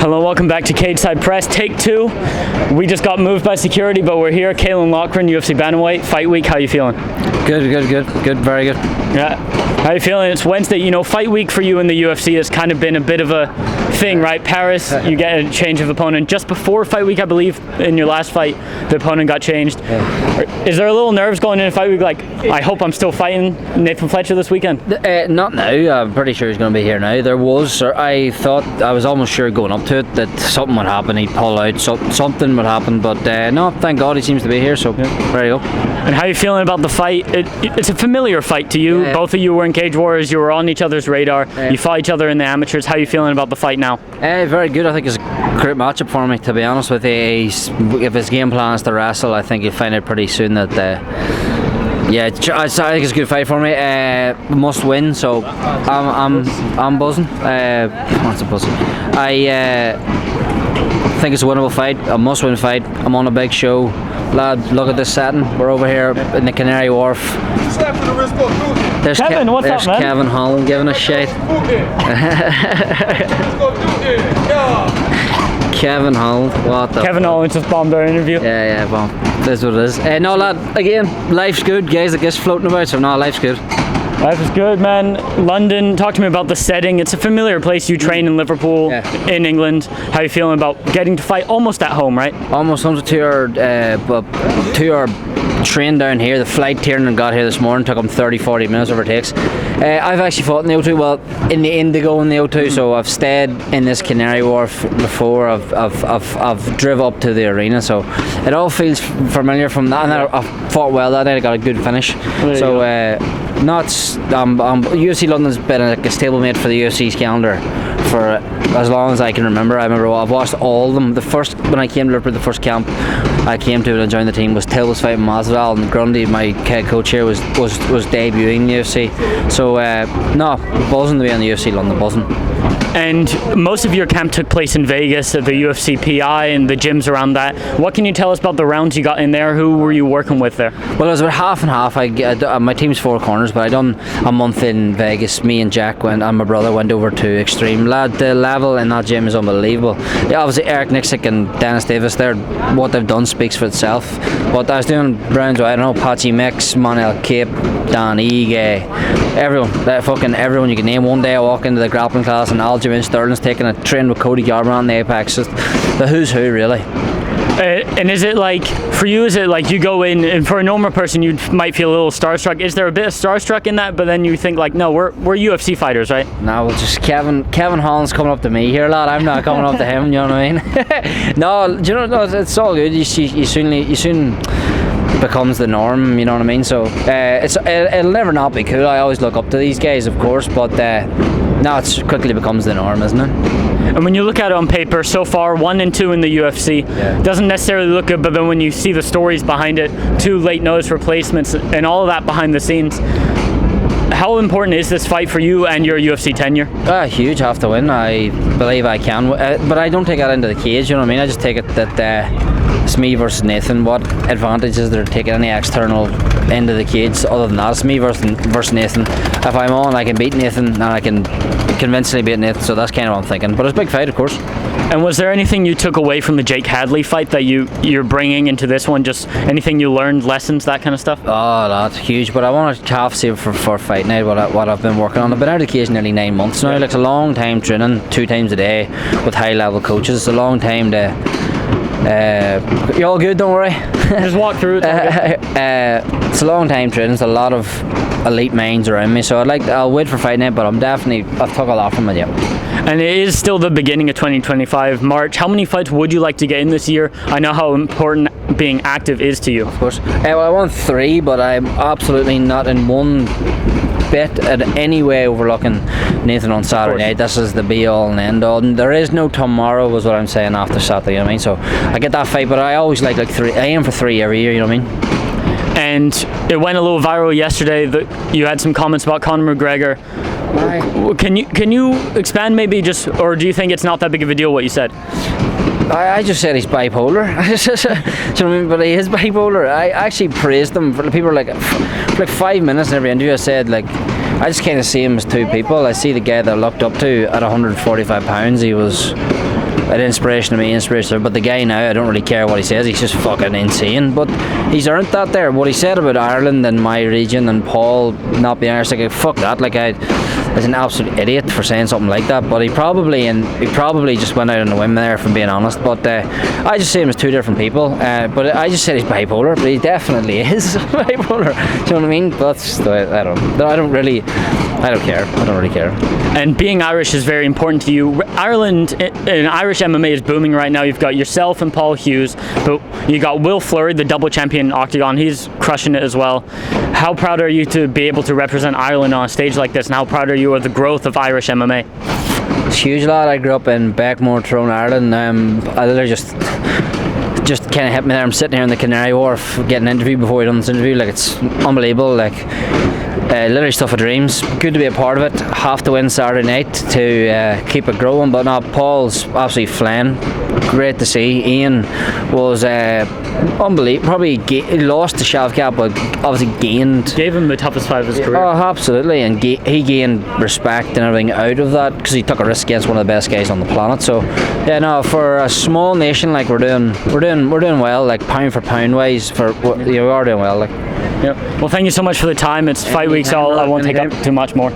Hello, welcome back to Cage Side Press. Take two. We just got moved by security, but we're here. Caolan Loughran, UFC bantamweight, fight week. How you feeling? Good, very good. Yeah. How you feeling? It's Wednesday. You know, fight week for you in the UFC has kind of been a bit of a thing, right? Paris, you get a change of opponent. Just before fight week, I believe, in your last fight, the opponent got changed. Yeah. Is there a little nerves going into fight week? Like, I hope I'm still fighting Nathan Feltcher this weekend? Not now. I'm pretty sure he's going to be here now. I thought, I was almost sure going up to it that something would happen. He'd pull out, something would happen. But no, thank God he seems to be here. So there you go. And how are you feeling about the fight? It's a familiar fight to you. Yeah. Both of you were in Cage Warriors. You were on each other's radar. Yeah. You fought each other in the amateurs. How are you feeling about the fight now? Very good. I think it's a great matchup for me, to be honest with you. If his game plan is to wrestle, I think you'll find out pretty soon that I think it's a good fight for me. Must win, so I'm buzzing. What's a buzzing? I think it's a winnable fight, a must-win fight. I'm on a big show, lad. Look at this setting. We're over here in the Canary Wharf. There's Kevin, what's up, man? Kevin Holland giving a shit. Kevin Holland, what the Kevin Holland just bombed our interview. Yeah, bomb. That's what it is. No, lad, again, life's good. Guys, I guess floating about, so no, life's good. Life is good, man. London, talk to me about the setting. It's a familiar place. You train in Liverpool, in England. How are you feeling about getting to fight almost at home, right? Almost home to 2 hour train down here. The flight Tiernan got here this morning took him 30-40 minutes, whatever it takes. I've actually fought in the O2, well, in the Indigo in the O2, so I've stayed in this Canary Wharf before. I've driven up to the arena, so it all feels familiar from that. And I fought well that night. I got a good finish. UFC London's been like a stablemate for the UFC's calendar for as long as I can remember. I remember I've watched all of them. When I came to Liverpool, the first camp I came to and joined the team was Till was fighting Masvidal, and Grundy, my head coach here, was debuting in the UFC. So buzzing to be on the UFC London, buzzing. And most of your camp took place in Vegas at the UFC PI and the gyms around that. What can you tell us about the rounds you got in there? Who were you working with there? Well, it was about half and half. My team's 4 corners, but I done a month in Vegas. Me and Jack and my brother went over to Extreme. Lad, the level in that gym is unbelievable. Yeah, obviously Eric Nixick and Dennis Davis, what they've done speaks for itself. But I was doing rounds with, I don't know, Patsy Mix, Manuel Cape, Dan Ige, everyone you can name. One day I walk into the grappling class and Aljamain Sterling's taking a train with Cody Garbrandt in the Apex. Just the who's who, really. And is it like, for you, is it like you go in, and for a normal person you might feel a little starstruck? Is there a bit of starstruck in that, but then you think like, no, we're UFC fighters, right? No, well, just Kevin Holland's coming up to me here, lad. I'm not coming up to him, you know what I mean? No, it's all good. You soon becomes the norm, you know what I mean? So it'll never not be cool. I always look up to these guys, of course, but now it quickly becomes the norm, isn't it? And when you look at it on paper, so far 1 and 2 in the UFC, doesn't necessarily look good, but then when you see the stories behind it, 2 late notice replacements and all of that behind the scenes, how important is this fight for you and your UFC tenure? Huge, have to win. I believe I can, but I don't take that into the cage, you know what I mean? I just take it that it's me versus Nathan. What advantage is there to take any external into the cage other than that? It's me versus Nathan. If I'm on, I can beat Nathan, and I can convincingly beat Nathan, so that's kind of what I'm thinking. But it's a big fight, of course. And was there anything you took away from the Jake Hadley fight that you're bringing into this one? Just anything you learned, lessons, that kind of stuff? Oh, that's huge. But I want to half save for fight night what I've been working on. I've been out of the cage nearly 9 months now. Like, it's a long time training 2 times a day with high level coaches. It's a long time to. You all good? Don't worry. Just walk through it. It's a long time training. It's a lot of elite minds around me. So I'll wait for fight night. But I've took a lot from it. Yeah. And it is still the beginning of 2025, March. How many fights would you like to get in this year? I know how important being active is to you. Of course. Well, I want 3, but I'm absolutely not in one bit at any way overlooking Nathan on Saturday night. This is the be all and end all. And there is no tomorrow, was what I'm saying, after Saturday, you know what I mean? So I get that fight, but I always like 3. I aim for 3 every year, you know what I mean? And it went a little viral yesterday that you had some comments about Conor McGregor. Can you expand maybe, just, or do you think it's not that big of a deal what you said? I just said he's bipolar. Do you know what I mean? But he is bipolar. I actually praised him. People were like, for like 5 minutes in every interview I said, like, I just kind of see him as 2 people. I see the guy that I looked up to at 145 pounds. He was an inspiration to me, inspiration. But the guy now, I don't really care what he says. He's just fucking insane. But he's earned that there. What he said about Ireland and my region and Paul not being Irish, like fuck that. Like I is an absolute idiot for saying something like that. But he probably just went out on a whim there, from being honest. But I just see him as two different people. But I just said he's bipolar, but he definitely is bipolar. Do you know what I mean? But I don't really care. And being Irish is very important to you. Ireland, in Irish MMA is booming right now. You've got yourself and Paul Hughes, but you got Will Fleury, the double champion in Octagon. He's crushing it as well. How proud are you to be able to represent Ireland on a stage like this, and how proud are you of the growth of Irish MMA? It's huge, lad. I grew up in Beckmore, Tyrone, Ireland. I literally just kind of hit me there. I'm sitting here in the Canary Wharf getting an interview before we done this interview. Like, it's unbelievable. Like, literally stuff of dreams. Good to be a part of it. Have to win Saturday night to keep it growing. But no, Paul's absolutely flying. Great to see. Ian was unbelievable. Probably lost to Shavkat, but obviously gained. Gave him the toughest fight of his career. Oh, absolutely, and he gained respect and everything out of that because he took a risk against one of the best guys on the planet. So, yeah, no, for a small nation, like we're doing well, like pound for pound wise. We are doing well, like. Yeah. Well, thank you so much for the time. It's fight week, so I won't take up too much more.